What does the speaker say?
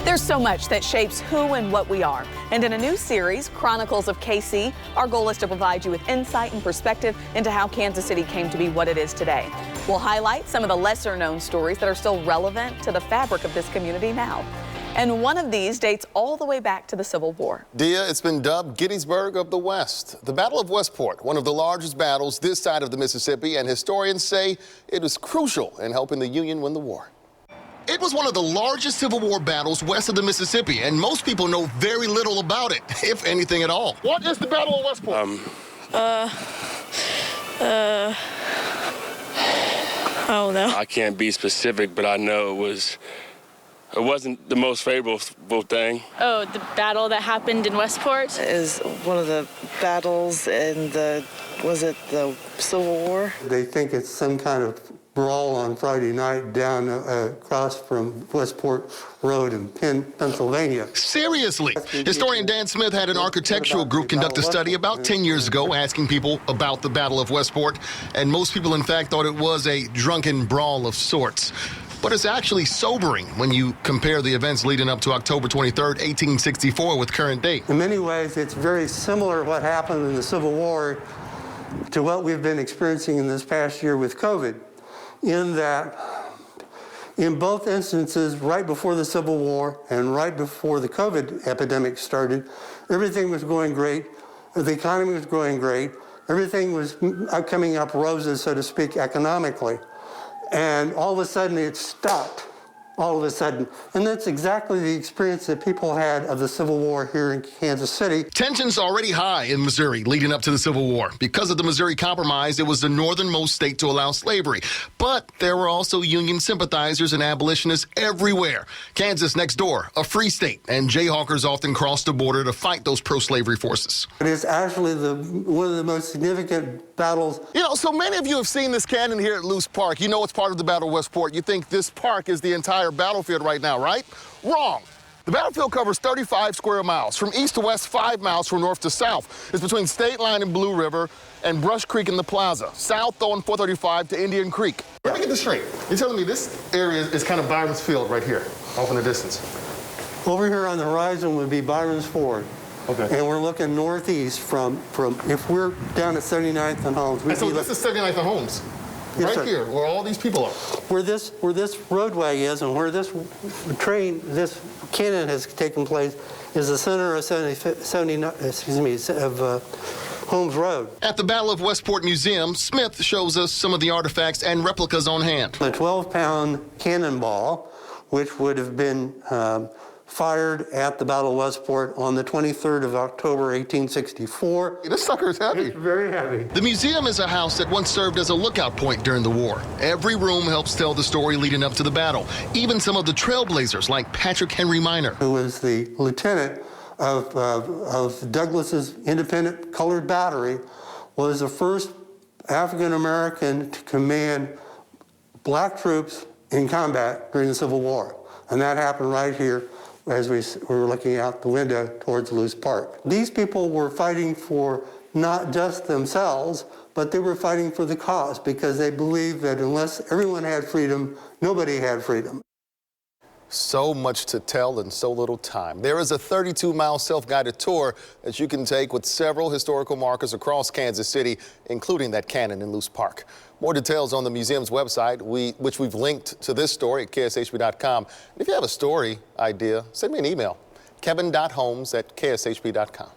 There's so much that shapes who and what we are. And in a new series, Chronicles of KC, our goal is to provide you with insight and perspective into how Kansas City came to be what it is today. We'll highlight some of the lesser-known stories that are still relevant to the fabric of this community now. And one of these dates all the way back to the Civil War. Dia, it's been dubbed Gettysburg of the West. The Battle of Westport, one of the largest battles this side of the Mississippi, and historians say it was crucial in helping the Union win the war. It was one of the largest Civil War battles west of the Mississippi, and most people know very little about it, if anything at all. What is the Battle of Westport? Oh, no. I can't be specific, but I know it wasn't the most favorable thing. Oh, the battle that happened in Westport? Is one of the battles in was it the Civil War? They think it's some kind of brawl on Friday night down across from Westport Road in Pennsylvania. Seriously? Historian Dan Smith had an architectural group conduct a study about 10 years ago asking people about the Battle of Westport, and most people, in fact, thought it was a drunken brawl of sorts. But it's actually sobering when you compare the events leading up to October 23rd, 1864 with current date. In many ways, it's very similar what happened in the Civil War to what we've been experiencing in this past year with COVID, in that in both instances, right before the Civil War and right before the COVID epidemic started, everything was going great, the economy was growing great, everything was coming up roses, so to speak, economically. And all of a sudden it stopped, all of a sudden. And that's exactly the experience that people had of the Civil War here in Kansas City. Tensions already high in Missouri leading up to the Civil War. Because of the Missouri Compromise, it was the northernmost state to allow slavery. But there were also Union sympathizers and abolitionists everywhere. Kansas next door, a free state, and Jayhawkers often crossed the border to fight those pro-slavery forces. It is actually one of the most significant battles. You know, so many of you have seen this cannon here at Loose Park. You know it's part of the Battle of Westport. You think this park is the entire battlefield right now, right? Wrong. The battlefield covers 35 square miles. From east to west, 5 miles from north to south. It's between State Line and Blue River and Brush Creek in the plaza. South on 435 to Indian Creek. Let me get this straight. You're telling me this area is kind of Byron's Field right here, off in the distance? Over here on the horizon would be Byron's Ford. Okay. And we're looking northeast from if we're down at 79th and Holmes. And so this is 79th and Holmes, yes, right sir. here, where all these people are. Where this roadway is and where this cannon has taken place is the center of Holmes Road. At the Battle of Westport Museum, Smith shows us some of the artifacts and replicas on hand. A 12-pound cannonball, which would have been fired at the Battle of Westport on the 23rd of October, 1864. This sucker is heavy. It's very heavy. The museum is a house that once served as a lookout point during the war. Every room helps tell the story leading up to the battle. Even some of the trailblazers like Patrick Henry Minor, who was the lieutenant of Douglas's independent colored battery, was the first African-American to command black troops in combat during the Civil War. And that happened right here as we were looking out the window towards Loose Park. These people were fighting for not just themselves, but they were fighting for the cause because they believed that unless everyone had freedom, nobody had freedom. So much to tell in so little time. There is a 32-mile self-guided tour that you can take with several historical markers across Kansas City, including that cannon in Loose Park. More details on the museum's website, which we've linked to this story at kshb.com. And if you have a story idea, send me an email, kevin.holmes@kshb.com.